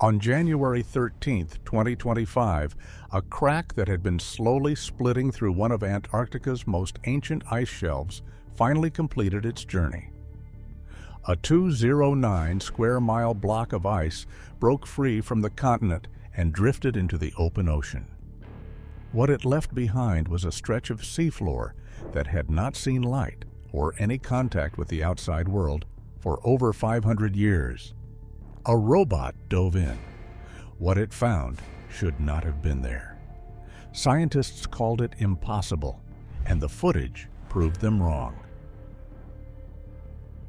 On January 13, 2025, a crack that had been slowly splitting through one of Antarctica's most ancient ice shelves finally completed its journey. A 209 square mile block of ice broke free from the continent and drifted into the open ocean. What it left behind was a stretch of seafloor that had not seen light or any contact with the outside world for over 500 years. A robot dove in. What it found should not have been there. Scientists called it impossible, and the footage proved them wrong.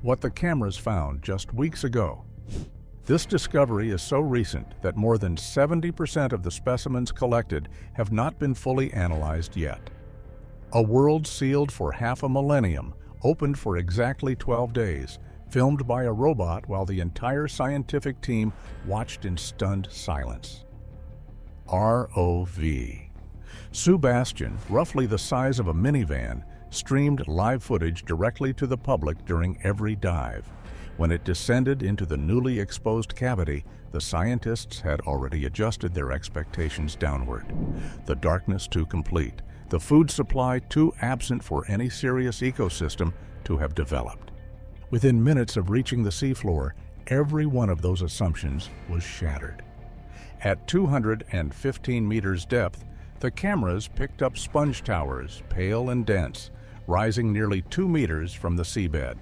What the cameras found just weeks ago. This discovery is so recent that more than 70% of the specimens collected have not been fully analyzed yet. A world sealed for half a millennium opened for exactly 12 days, filmed by a robot while the entire scientific team watched in stunned silence. ROV. Sue Bastian, roughly the size of a minivan, streamed live footage directly to the public during every dive. When it descended into the newly exposed cavity, the scientists had already adjusted their expectations downward. The darkness too complete, the food supply too absent for any serious ecosystem to have developed. Within minutes of reaching the seafloor, every one of those assumptions was shattered. At 215 meters depth, the cameras picked up sponge towers, pale and dense, rising nearly 2 meters from the seabed.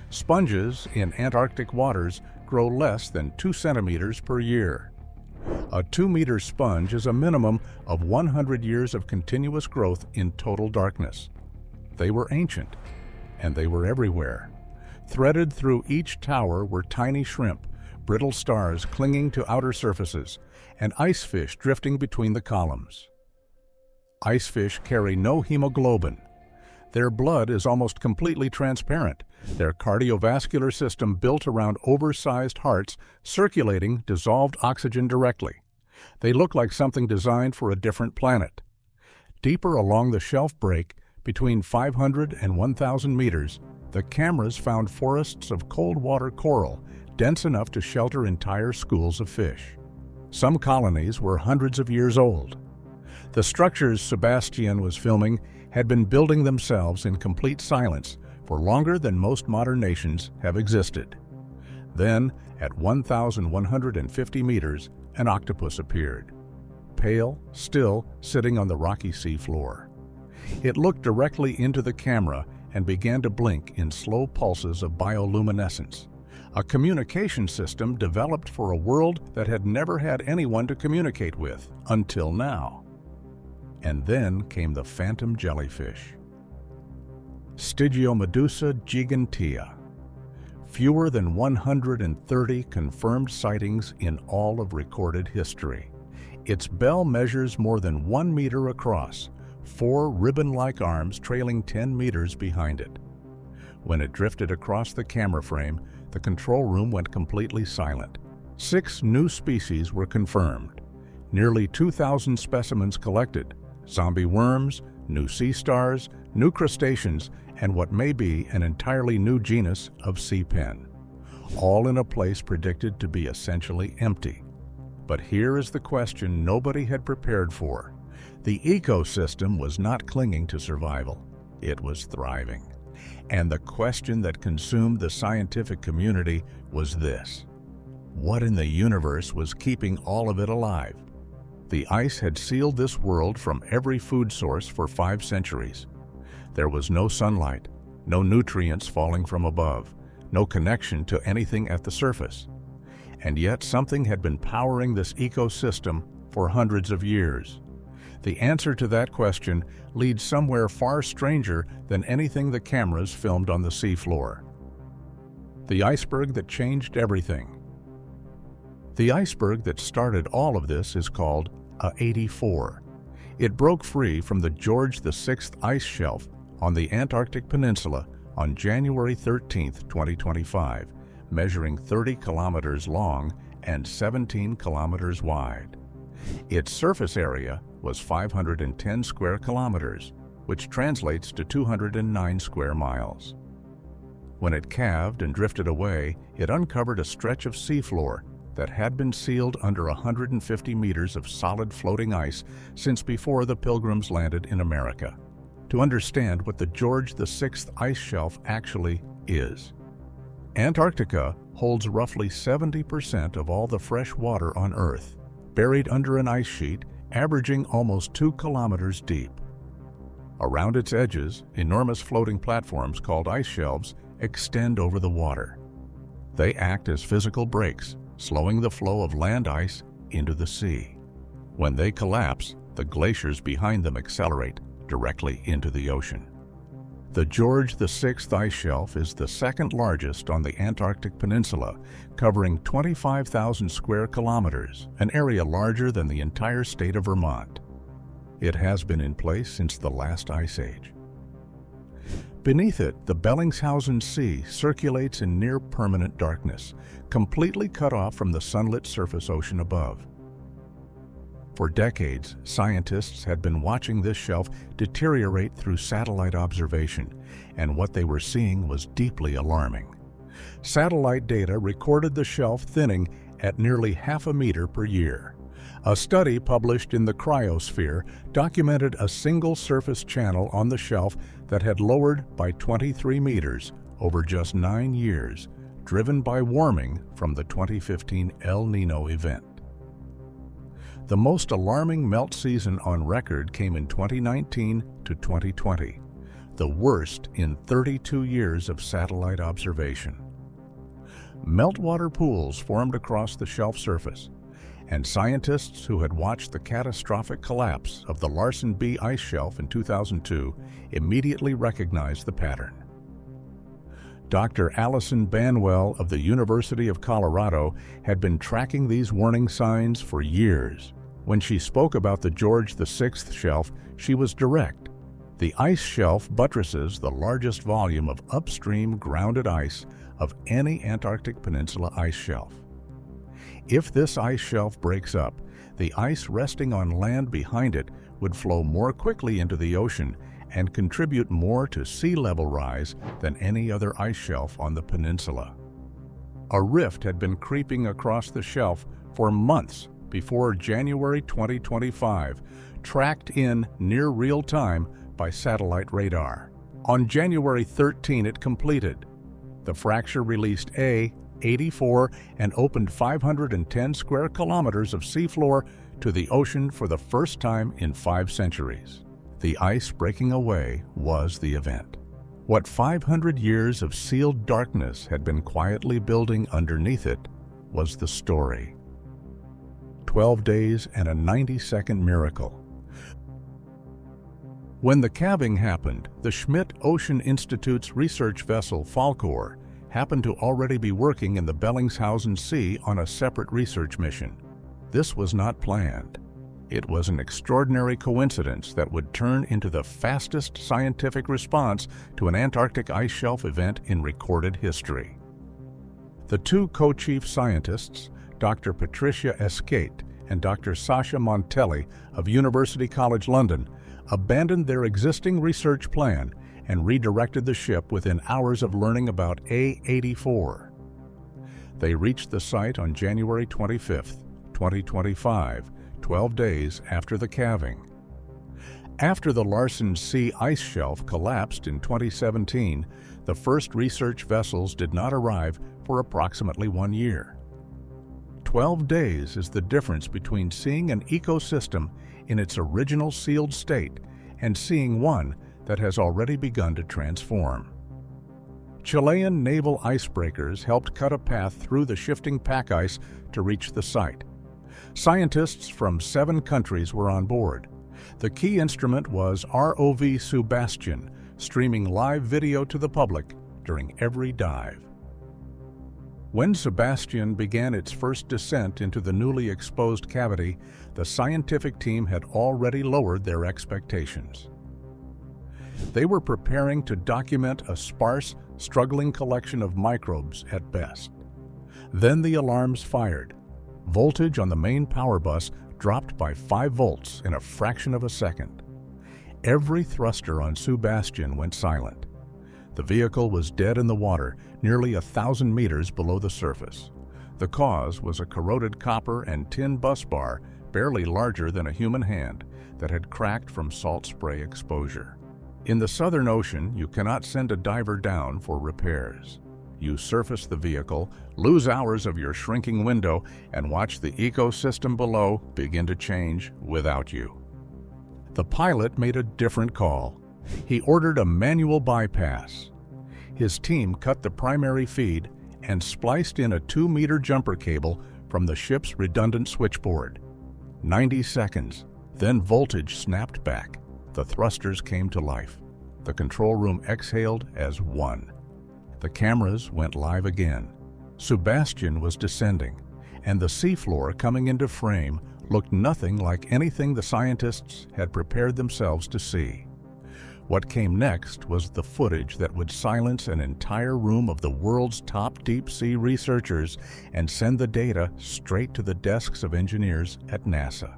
Sponges in Antarctic waters grow less than 2 centimeters per year. A 2-meter sponge is a minimum of 100 years of continuous growth in total darkness. They were ancient, and they were everywhere. Threaded through each tower were tiny shrimp, brittle stars clinging to outer surfaces, and ice fish drifting between the columns. Ice fish carry no hemoglobin. Their blood is almost completely transparent, their cardiovascular system built around oversized hearts circulating dissolved oxygen directly. They look like something designed for a different planet. Deeper along the shelf break, between 500 and 1,000 meters, the cameras found forests of cold water coral, dense enough to shelter entire schools of fish. Some colonies were hundreds of years old. The structures Sebastian was filming had been building themselves in complete silence for longer than most modern nations have existed. Then, at 1,150 meters, an octopus appeared. Pale, still, sitting on the rocky sea floor. It looked directly into the camera and began to blink in slow pulses of bioluminescence, a communication system developed for a world that had never had anyone to communicate with until now. And then came the phantom jellyfish. Stygiomedusa gigantea. Fewer than 130 confirmed sightings in all of recorded history. Its bell measures more than 1 meter across, 4 ribbon-like arms trailing 10 meters behind it. When it drifted across the camera frame, the control room went completely silent. 6 new species were confirmed. Nearly 2,000 specimens collected: zombie worms, new sea stars, new crustaceans, and what may be an entirely new genus of sea pen. All in a place predicted to be essentially empty. But here is the question nobody had prepared for. The ecosystem was not clinging to survival. It was thriving. And the question that consumed the scientific community was this: what in the universe was keeping all of it alive? The ice had sealed this world from every food source for 5 centuries. There was no sunlight, no nutrients falling from above, no connection to anything at the surface. And yet something had been powering this ecosystem for hundreds of years. The answer to that question leads somewhere far stranger than anything the cameras filmed on the seafloor. The iceberg that changed everything. The iceberg that started all of this is called A84. It broke free from the George VI ice shelf on the Antarctic Peninsula on January 13, 2025, measuring 30 kilometers long and 17 kilometers wide. Its surface area was 510 square kilometers, which translates to 209 square miles. When it calved and drifted away, it uncovered a stretch of seafloor that had been sealed under 150 meters of solid floating ice since before the Pilgrims landed in America, to understand what the George VI ice shelf actually is. Antarctica holds roughly 70% of all the fresh water on Earth, buried under an ice sheet averaging almost 2 kilometers deep. Around its edges, enormous floating platforms called ice shelves extend over the water. They act as physical brakes, slowing the flow of land ice into the sea. When they collapse, the glaciers behind them accelerate directly into the ocean. The George VI ice shelf is the second largest on the Antarctic Peninsula, covering 25,000 square kilometers, an area larger than the entire state of Vermont. It has been in place since the last ice age. Beneath it, the Bellingshausen Sea circulates in near-permanent darkness, completely cut off from the sunlit surface ocean above. For decades, scientists had been watching this shelf deteriorate through satellite observation, and what they were seeing was deeply alarming. Satellite data recorded the shelf thinning at nearly half a meter per year. A study published in the Cryosphere documented a single surface channel on the shelf that had lowered by 23 meters over just 9 years, driven by warming from the 2015 El Niño event. The most alarming melt season on record came in 2019 to 2020, the worst in 32 years of satellite observation. Meltwater pools formed across the shelf surface, and scientists who had watched the catastrophic collapse of the Larsen B ice shelf in 2002 immediately recognized the pattern. Dr. Alison Banwell of the University of Colorado had been tracking these warning signs for years. When she spoke about the George VI shelf, she was direct. The ice shelf buttresses the largest volume of upstream grounded ice of any Antarctic Peninsula ice shelf. If this ice shelf breaks up, the ice resting on land behind it would flow more quickly into the ocean and contribute more to sea level rise than any other ice shelf on the peninsula. A rift had been creeping across the shelf for months before January 2025, tracked in near real time by satellite radar. On January 13, it completed. The fracture released A84 and opened 510 square kilometers of seafloor to the ocean for the first time in 5 centuries. The ice breaking away was the event. What 500 years of sealed darkness had been quietly building underneath it was the story. 12 days and a 90-second miracle. When the calving happened, the Schmidt Ocean Institute's research vessel Falkor happened to already be working in the Bellingshausen Sea on a separate research mission. This was not planned. It was an extraordinary coincidence that would turn into the fastest scientific response to an Antarctic ice shelf event in recorded history. The two co-chief scientists, Dr. Patricia Escate and Dr. Sasha Montelli of University College London, abandoned their existing research plan and redirected the ship within hours of learning about A84. They reached the site on January 25, 2025, 12 days after the calving. After the Larsen C ice shelf collapsed in 2017, the first research vessels did not arrive for approximately 1 year. 12 days is the difference between seeing an ecosystem in its original sealed state and seeing one that has already begun to transform. Chilean naval icebreakers helped cut a path through the shifting pack ice to reach the site. Scientists from 7 countries were on board. The key instrument was ROV Sebastian, streaming live video to the public during every dive. When Sebastian began its first descent into the newly exposed cavity, the scientific team had already lowered their expectations. They were preparing to document a sparse, struggling collection of microbes at best. Then the alarms fired. Voltage on the main power bus dropped by 5 volts in a fraction of a second. Every thruster on Sebastian went silent. The vehicle was dead in the water, nearly 1,000 meters below the surface. The cause was a corroded copper and tin bus bar barely larger than a human hand that had cracked from salt spray exposure. In the Southern Ocean, you cannot send a diver down for repairs. You surface the vehicle, lose hours of your shrinking window, and watch the ecosystem below begin to change without you. The pilot made a different call. He ordered a manual bypass. His team cut the primary feed and spliced in a 2-meter jumper cable from the ship's redundant switchboard. 90 seconds, then voltage snapped back. The thrusters came to life. The control room exhaled as one. The cameras went live again. Sebastian was descending, and the seafloor coming into frame looked nothing like anything the scientists had prepared themselves to see. What came next was the footage that would silence an entire room of the world's top deep-sea researchers and send the data straight to the desks of engineers at NASA.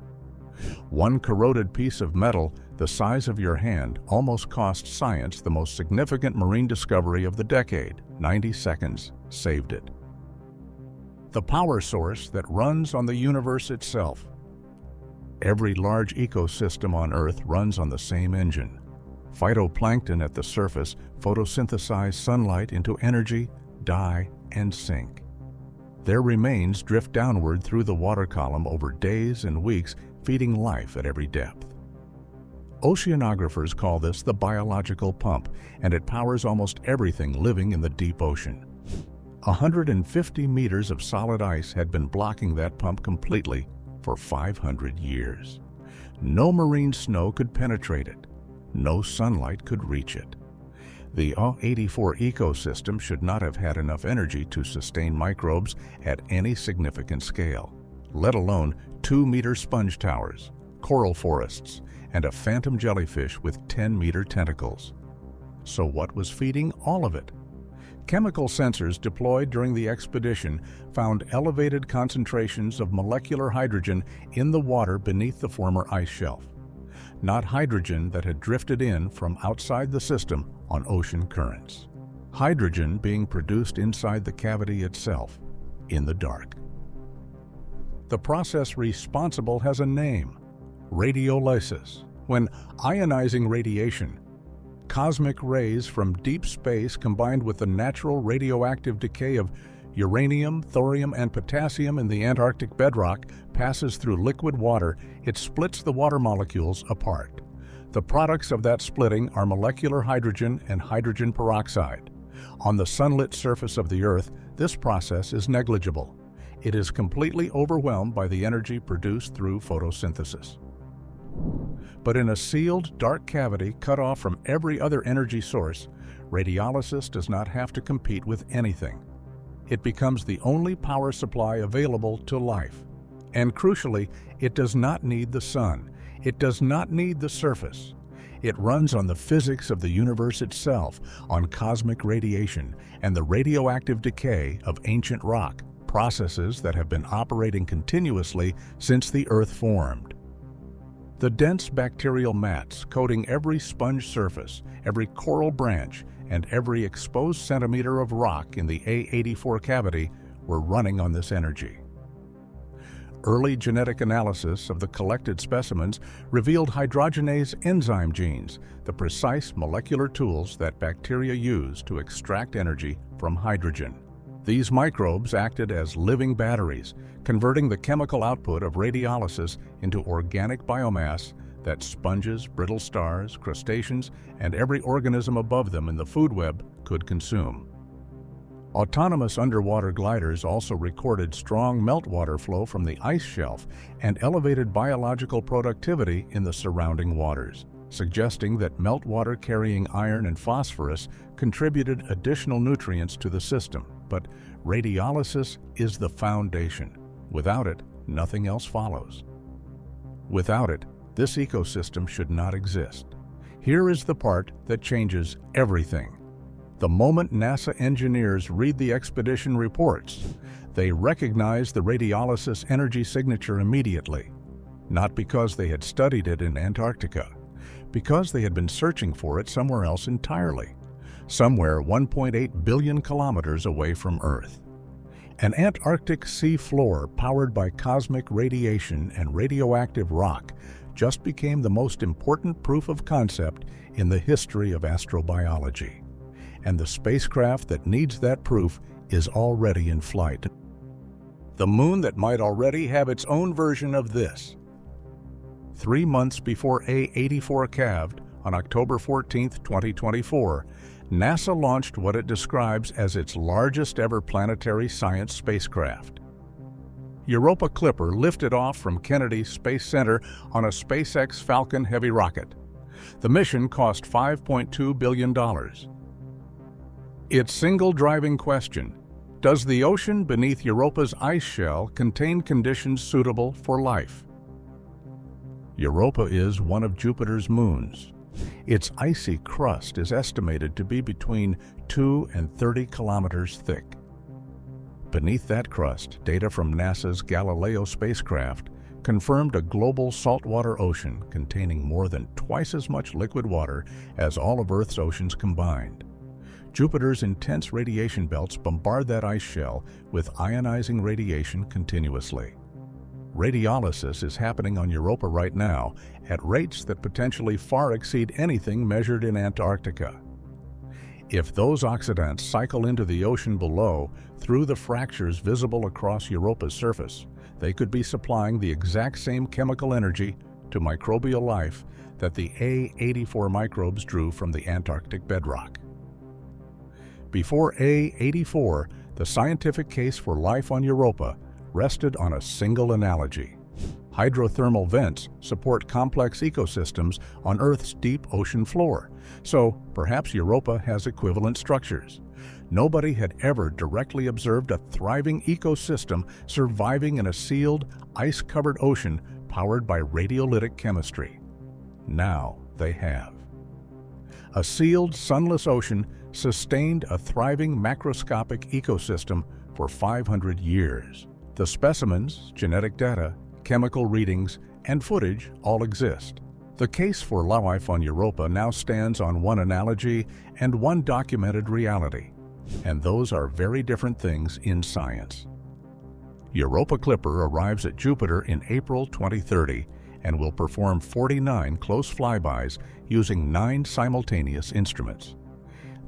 One corroded piece of metal the size of your hand almost cost science the most significant marine discovery of the decade. 90 seconds saved it. The power source that runs on the universe itself. Every large ecosystem on Earth runs on the same engine. Phytoplankton at the surface photosynthesize sunlight into energy, die, and sink. Their remains drift downward through the water column over days and weeks, feeding life at every depth. Oceanographers call this the biological pump, and it powers almost everything living in the deep ocean. 150 meters of solid ice had been blocking that pump completely for 500 years. No marine snow could penetrate it. No sunlight could reach it. The A84 ecosystem should not have had enough energy to sustain microbes at any significant scale, let alone 2-meter sponge towers, coral forests, and a phantom jellyfish with 10-meter tentacles. So what was feeding all of it? Chemical sensors deployed during the expedition found elevated concentrations of molecular hydrogen in the water beneath the former ice shelf. Not hydrogen that had drifted in from outside the system on ocean currents. Hydrogen being produced inside the cavity itself, in the dark. The process responsible has a name: radiolysis. When ionizing radiation, cosmic rays from deep space combined with the natural radioactive decay of uranium, thorium, and potassium in the Antarctic bedrock passes through liquid water, it splits the water molecules apart. The products of that splitting are molecular hydrogen and hydrogen peroxide. On the sunlit surface of the Earth, this process is negligible. It is completely overwhelmed by the energy produced through photosynthesis. But in a sealed, dark cavity cut off from every other energy source, radiolysis does not have to compete with anything. It becomes the only power supply available to life. And crucially, it does not need the sun. It does not need the surface. It runs on the physics of the universe itself, on cosmic radiation and the radioactive decay of ancient rock, processes that have been operating continuously since the Earth formed. The dense bacterial mats coating every sponge surface, every coral branch, and every exposed centimeter of rock in the A84 cavity were running on this energy. Early genetic analysis of the collected specimens revealed hydrogenase enzyme genes, the precise molecular tools that bacteria use to extract energy from hydrogen. These microbes acted as living batteries, converting the chemical output of radiolysis into organic biomass that sponges, brittle stars, crustaceans, and every organism above them in the food web could consume. Autonomous underwater gliders also recorded strong meltwater flow from the ice shelf and elevated biological productivity in the surrounding waters, suggesting that meltwater carrying iron and phosphorus contributed additional nutrients to the system. But radiolysis is the foundation. Without it, nothing else follows. Without it, this ecosystem should not exist. Here is the part that changes everything. The moment NASA engineers read the expedition reports, they recognize the radiolysis energy signature immediately, not because they had studied it in Antarctica, because they had been searching for it somewhere else entirely, somewhere 1.8 billion kilometers away from Earth. An Antarctic seafloor powered by cosmic radiation and radioactive rock just became the most important proof of concept in the history of astrobiology. And the spacecraft that needs that proof is already in flight. The moon that might already have its own version of this. 3 months before A84 calved, on October 14, 2024, NASA launched what it describes as its largest ever planetary science spacecraft. Europa Clipper lifted off from Kennedy Space Center on a SpaceX Falcon Heavy rocket. The mission cost $5.2 billion. Its single driving question: does the ocean beneath Europa's ice shell contain conditions suitable for life? Europa is one of Jupiter's moons. Its icy crust is estimated to be between 2 and 30 kilometers thick. Beneath that crust, data from NASA's Galileo spacecraft confirmed a global saltwater ocean containing more than twice as much liquid water as all of Earth's oceans combined. Jupiter's intense radiation belts bombard that ice shell with ionizing radiation continuously. Radiolysis is happening on Europa right now at rates that potentially far exceed anything measured in Antarctica. If those oxidants cycle into the ocean below through the fractures visible across Europa's surface, they could be supplying the exact same chemical energy to microbial life that the A84 microbes drew from the Antarctic bedrock. Before A84, the scientific case for life on Europa rested on a single analogy. Hydrothermal vents support complex ecosystems on Earth's deep ocean floor, so perhaps Europa has equivalent structures. Nobody had ever directly observed a thriving ecosystem surviving in a sealed, ice-covered ocean powered by radiolytic chemistry. Now they have. A sealed, sunless ocean sustained a thriving macroscopic ecosystem for 500 years. The specimens, genetic data, chemical readings, and footage all exist. The case for life on Europa now stands on one analogy and one documented reality, and those are very different things in science. Europa Clipper arrives at Jupiter in April 2030 and will perform 49 close flybys using 9 simultaneous instruments.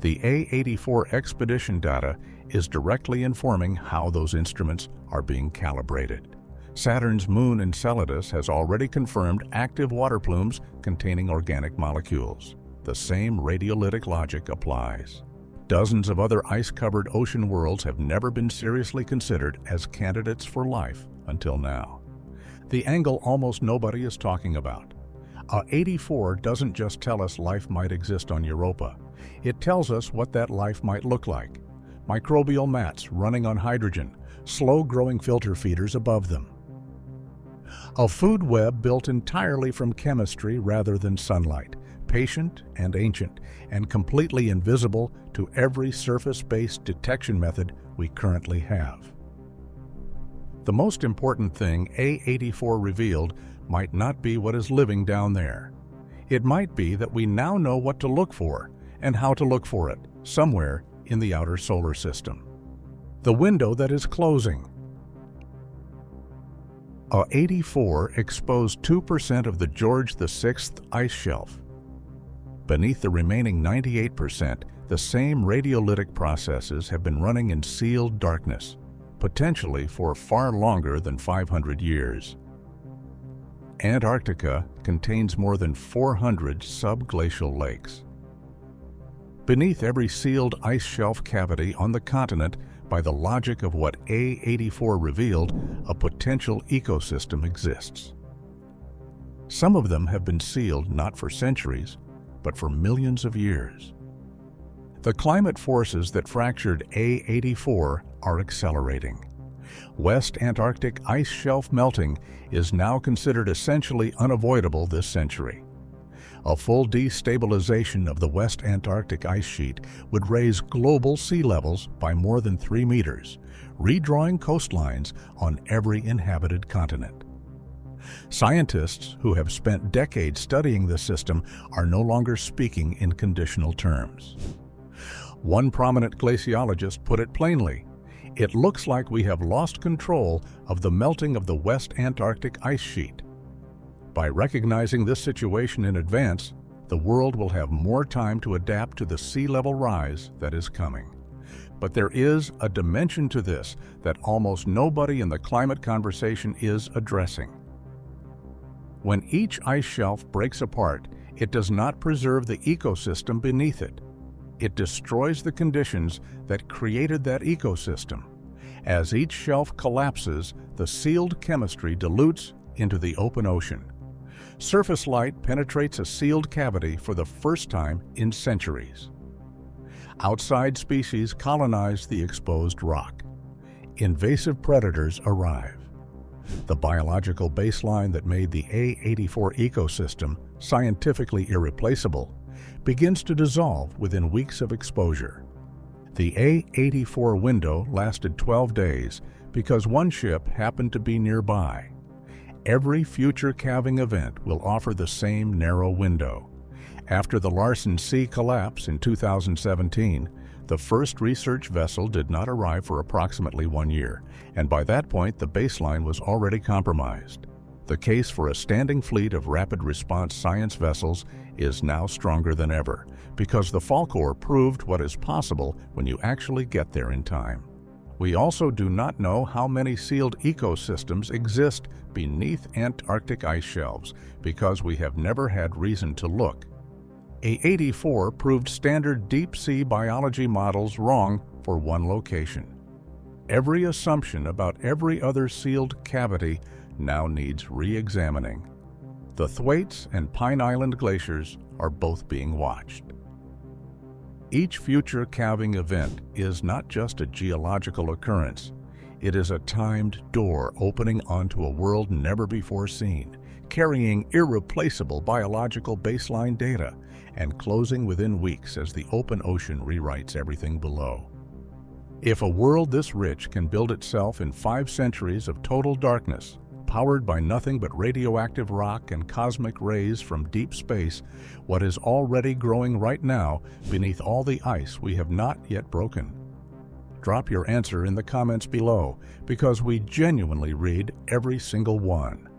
The A84 expedition data is directly informing how those instruments are being calibrated. Saturn's moon Enceladus has already confirmed active water plumes containing organic molecules. The same radiolytic logic applies. Dozens of other ice-covered ocean worlds have never been seriously considered as candidates for life until now. The angle almost nobody is talking about. A84 doesn't just tell us life might exist on Europa. It tells us what that life might look like. Microbial mats running on hydrogen, slow-growing filter feeders above them. A food web built entirely from chemistry rather than sunlight, patient and ancient, and completely invisible to every surface-based detection method we currently have. The most important thing A84 revealed might not be what is living down there. It might be that we now know what to look for and how to look for it somewhere in the outer solar system. The window that is closing. A84 exposed 2% of the George VI ice shelf. Beneath the remaining 98%, the same radiolytic processes have been running in sealed darkness, potentially for far longer than 500 years. Antarctica contains more than 400 subglacial lakes. Beneath every sealed ice shelf cavity on the continent, by the logic of what A84 revealed, a potential ecosystem exists. Some of them have been sealed not for centuries, but for millions of years. The climate forces that fractured A84 are accelerating. West Antarctic ice shelf melting is now considered essentially unavoidable this century. A full destabilization of the West Antarctic ice sheet would raise global sea levels by more than 3 meters, redrawing coastlines on every inhabited continent. Scientists who have spent decades studying this system are no longer speaking in conditional terms. One prominent glaciologist put it plainly: It looks like we have lost control of the melting of the West Antarctic ice sheet. By recognizing this situation in advance, the world will have more time to adapt to the sea level rise that is coming. But there is a dimension to this that almost nobody in the climate conversation is addressing. When each ice shelf breaks apart, it does not preserve the ecosystem beneath it. It destroys the conditions that created that ecosystem. As each shelf collapses, the sealed chemistry dilutes into the open ocean. Surface light penetrates a sealed cavity for the first time in centuries. Outside species colonize the exposed rock. Invasive predators arrive. The biological baseline that made the A84 ecosystem scientifically irreplaceable begins to dissolve within weeks of exposure. The A84 window lasted 12 days because one ship happened to be nearby. Every future calving event will offer the same narrow window. After the Larsen C collapse in 2017, the first research vessel did not arrive for approximately 1 year, and by that point the baseline was already compromised. The case for a standing fleet of rapid response science vessels is now stronger than ever, because the Fall Corps proved what is possible when you actually get there in time. We also do not know how many sealed ecosystems exist beneath Antarctic ice shelves, because we have never had reason to look. A84 proved standard deep-sea biology models wrong for one location. Every assumption about every other sealed cavity now needs re-examining. The Thwaites and Pine Island glaciers are both being watched. Each future calving event is not just a geological occurrence. It is a timed door opening onto a world never before seen, carrying irreplaceable biological baseline data and closing within weeks as the open ocean rewrites everything below. If a world this rich can build itself in 5 centuries of total darkness, powered by nothing but radioactive rock and cosmic rays from deep space, what is already growing right now beneath all the ice we have not yet broken? Drop your answer in the comments below, because we genuinely read every single one.